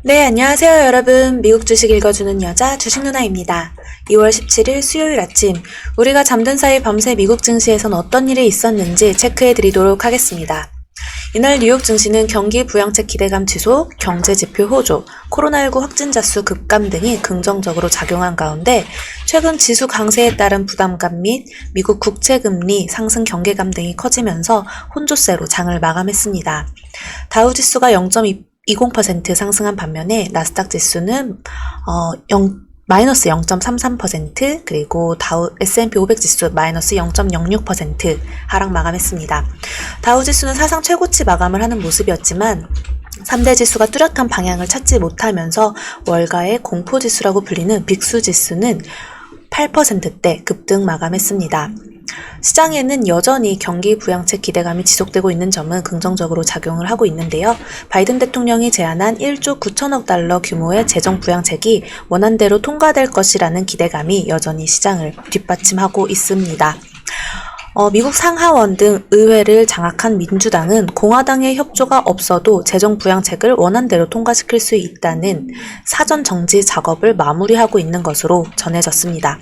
네, 안녕하세요, 여러분. 미국 주식 읽어주는 여자 주식 누나입니다. 2월 17일 수요일 아침, 우리가 잠든 사이 밤새 미국 증시에선 어떤 일이 있었는지 체크해 드리도록 하겠습니다. 이날 뉴욕 증시는 경기 부양책 기대감 지속, 경제 지표 호조, 코로나19 확진자 수 급감 등이 긍정적으로 작용한 가운데 최근 지수 강세에 따른 부담감 및 미국 국채금리 상승 경계감 등이 커지면서 혼조세로 장을 마감했습니다. 다우지수가 0.20% 상승한 반면에 나스닥 지수는 마이너스 0.33%, 그리고 S&P 500 지수 마이너스 0.06% 하락 마감했습니다. 다우 지수는 사상 최고치 마감을 하는 모습이었지만 3대 지수가 뚜렷한 방향을 찾지 못하면서 월가의 공포지수라고 불리는 빅수 지수는 8%대 급등 마감했습니다. 시장에는 여전히 경기 부양책 기대감이 지속되고 있는 점은 긍정적으로 작용을 하고 있는데요. 바이든 대통령이 제안한 1조 9천억 달러 규모의 재정 부양책이 원안대로 통과될 것이라는 기대감이 여전히 시장을 뒷받침하고 있습니다. 미국 상하원 등 의회를 장악한 민주당은 공화당의 협조가 없어도 재정 부양책을 원안대로 통과시킬 수 있다는 사전 정지 작업을 마무리하고 있는 것으로 전해졌습니다.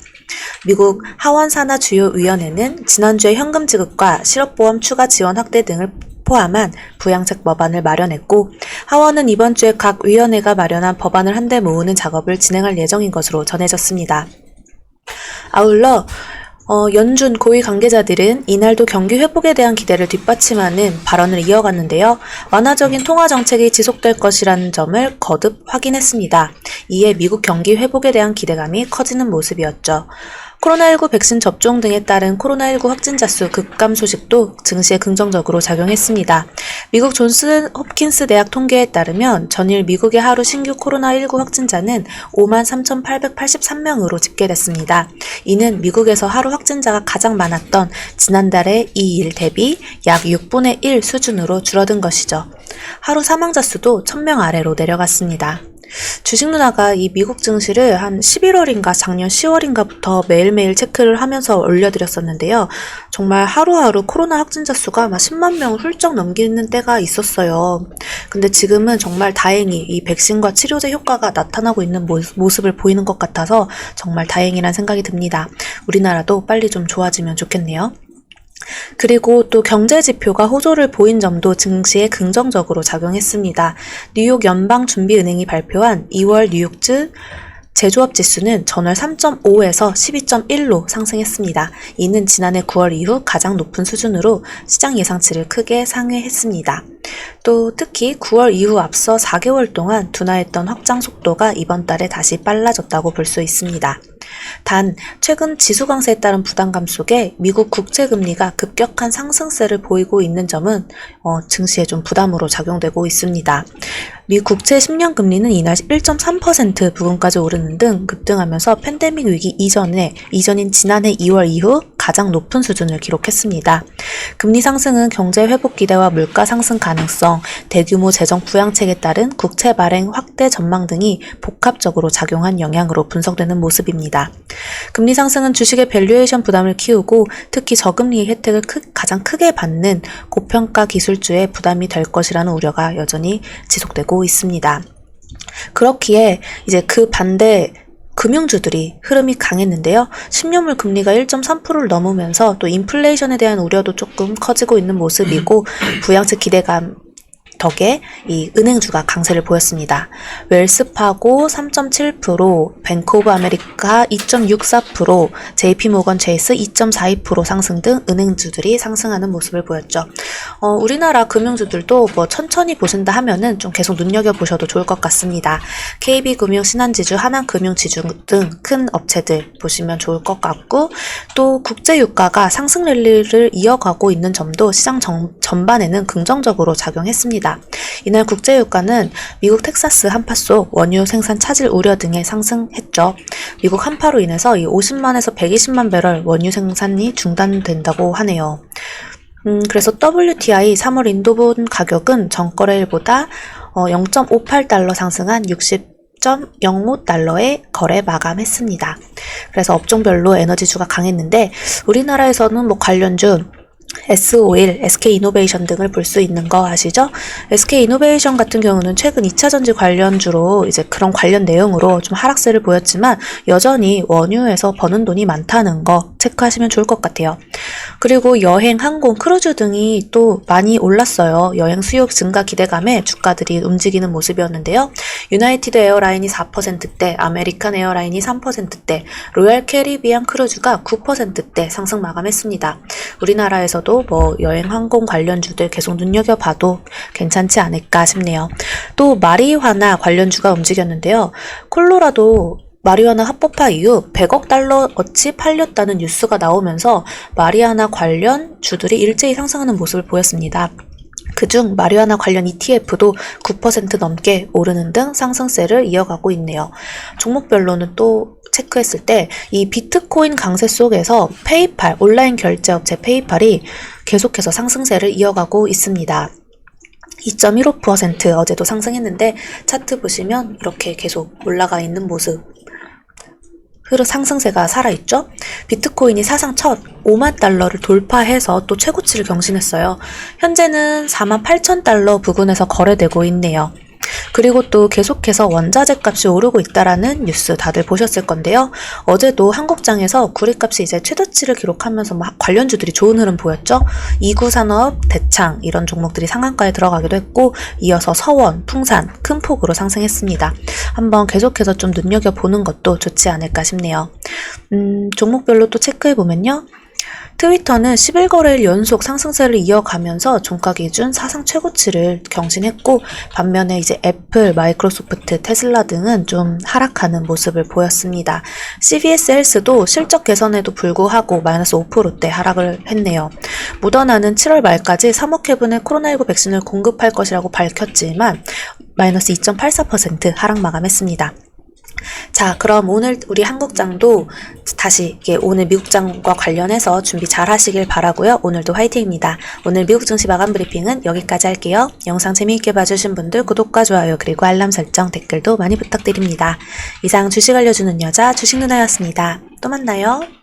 미국 하원 산하 주요 위원회는 지난주에 현금 지급과 실업보험 추가 지원 확대 등을 포함한 부양책 법안을 마련했고, 하원은 이번 주에 각 위원회가 마련한 법안을 한데 모으는 작업을 진행할 예정인 것으로 전해졌습니다. 아울러 연준 고위 관계자들은 이날도 경기 회복에 대한 기대를 뒷받침하는 발언을 이어갔는데요. 완화적인 통화 정책이 지속될 것이라는 점을 거듭 확인했습니다. 이에 미국 경기 회복에 대한 기대감이 커지는 모습이었죠. 코로나19 백신 접종 등에 따른 코로나19 확진자 수 급감 소식도 증시에 긍정적으로 작용했습니다. 미국 존스 홉킨스 대학 통계에 따르면 전일 미국의 하루 신규 코로나19 확진자는 53,883명으로 집계됐습니다. 이는 미국에서 하루 확진자가 가장 많았던 지난달의 2일 대비 약 6분의 1 수준으로 줄어든 것이죠. 하루 사망자 수도 1,000명 아래로 내려갔습니다. 주식 누나가 이 미국 증시를 한 11월인가 작년 10월인가부터 매일매일 체크를 하면서 올려드렸었는데요. 정말 하루하루 코로나 확진자 수가 막 10만 명을 훌쩍 넘기는 때가 있었어요. 근데 지금은 정말 다행히 이 백신과 치료제 효과가 나타나고 있는 모습을 보이는 것 같아서 정말 다행이란 생각이 듭니다. 우리나라도 빨리 좀 좋아지면 좋겠네요. 그리고 또 경제지표가 호조를 보인 점도 증시에 긍정적으로 작용했습니다. 뉴욕 연방준비은행이 발표한 2월 뉴욕주 제조업 지수는 전월 3.5에서 12.1로 상승했습니다. 이는 지난해 9월 이후 가장 높은 수준으로 시장 예상치를 크게 상회했습니다. 또 특히 9월 이후 앞서 4개월 동안 둔화했던 확장 속도가 이번 달에 다시 빨라졌다고 볼 수 있습니다. 단 최근 지수 강세에 따른 부담감 속에 미국 국채금리가 급격한 상승세를 보이고 있는 점은 증시에 좀 부담으로 작용되고 있습니다. 미 국채 10년 금리는 이날 1.3% 부근까지 오르는 등 급등하면서 팬데믹 위기 이전인 지난해 2월 이후 가장 높은 수준을 기록했습니다. 금리 상승은 경제 회복 기대와 물가 상승 가능성, 대규모 재정 부양책에 따른 국채 발행 확대 전망 등이 복합적으로 작용한 영향으로 분석되는 모습입니다. 금리 상승은 주식의 밸류에이션 부담을 키우고 특히 저금리 혜택을 가장 크게 받는 고평가 기술주에 부담이 될 것이라는 우려가 여전히 지속되고 있습니다. 그렇기에 이제 그 반대 금융주들이 흐름이 강했는데요. 10년물 금리가 1.3%를 넘으면서 또 인플레이션에 대한 우려도 조금 커지고 있는 모습이고 부양책 기대감 덕에 이 은행주가 강세를 보였습니다. 웰스파고 3.7%, 뱅크 오브 아메리카 2.64%, JP모건 체이스 2.42% 상승 등 은행주들이 상승하는 모습을 보였죠. 우리나라 금융주들도 뭐 천천히 보신다 하면은 좀 계속 눈여겨보셔도 좋을 것 같습니다. KB금융, 신한지주, 하나금융지주 등 큰 업체들 보시면 좋을 것 같고, 또 국제유가가 상승 랠리를 이어가고 있는 점도 시장 전반에는 긍정적으로 작용했습니다. 이날 국제유가는 미국 텍사스 한파 속 원유 생산 차질 우려 등에 상승했죠. 미국 한파로 인해서 이 50만에서 120만 배럴 원유 생산이 중단된다고 하네요. 그래서 WTI 3월 인도분 가격은 전거래일보다 0.58달러 상승한 60.05달러에 거래 마감했습니다. 그래서 업종별로 에너지주가 강했는데 우리나라에서는 관련주 S51, SK이노베이션 등을 볼 수 있는 거 아시죠? SK이노베이션 같은 경우는 최근 2차전지 관련주로 이제 그런 관련 내용으로 좀 하락세를 보였지만 여전히 원유에서 버는 돈이 많다는 거 체크하시면 좋을 것 같아요. 그리고 여행, 항공, 크루즈 등이 또 많이 올랐어요. 여행 수요 증가 기대감에 주가들이 움직이는 모습이었는데요. 유나이티드 에어라인이 4%대, 아메리칸 에어라인이 3%대, 로얄 캐리비안 크루즈가 9%대 상승 마감했습니다. 우리나라에서도 뭐 여행 항공 관련주들 계속 눈여겨봐도 괜찮지 않을까 싶네요. 또 마리화나 관련주가 움직였는데요. 콜로라도 마리화나 합법화 이후 100억 달러어치 팔렸다는 뉴스가 나오면서 마리화나 관련 주들이 일제히 상승하는 모습을 보였습니다. 그중 마리화나 관련 ETF도 9% 넘게 오르는 등 상승세를 이어가고 있네요. 종목별로는 또 체크했을 때 이 비트코인 강세 속에서 페이팔, 온라인 결제업체 페이팔이 계속해서 상승세를 이어가고 있습니다. 2.15% 어제도 상승했는데 차트 보시면 이렇게 계속 올라가 있는 모습. 상승세가 살아있죠? 비트코인이 사상 첫 5만 달러를 돌파해서 또 최고치를 경신했어요. 현재는 4만 8천 달러 부근에서 거래되고 있네요. 그리고 또 계속해서 원자재 값이 오르고 있다라는 뉴스 다들 보셨을 건데요. 어제도 한국장에서 구리값이 이제 최저치를 기록하면서 막 관련주들이 좋은 흐름 보였죠. 이구산업, 대창 이런 종목들이 상한가에 들어가기도 했고 이어서 서원, 풍산 큰 폭으로 상승했습니다. 한번 계속해서 좀 눈여겨보는 것도 좋지 않을까 싶네요. 종목별로 또 체크해보면요. 트위터는 11거래일 연속 상승세를 이어가면서 종가 기준 사상 최고치를 경신했고 반면에 이제 애플, 마이크로소프트, 테슬라 등은 좀 하락하는 모습을 보였습니다. CVS 헬스도 실적 개선에도 불구하고 마이너스 5%대 하락을 했네요. 모더나는 7월 말까지 3억 회분의 코로나19 백신을 공급할 것이라고 밝혔지만 마이너스 2.84% 하락 마감했습니다. 자, 그럼 오늘 우리 한국장도 다시 오늘 미국장과 관련해서 준비 잘 하시길 바라고요. 오늘도 화이팅입니다. 오늘 미국 증시 마감 브리핑은 여기까지 할게요. 영상 재미있게 봐주신 분들 구독과 좋아요 그리고 알람 설정 댓글도 많이 부탁드립니다. 이상 주식 알려주는 여자 주식누나였습니다. 또 만나요.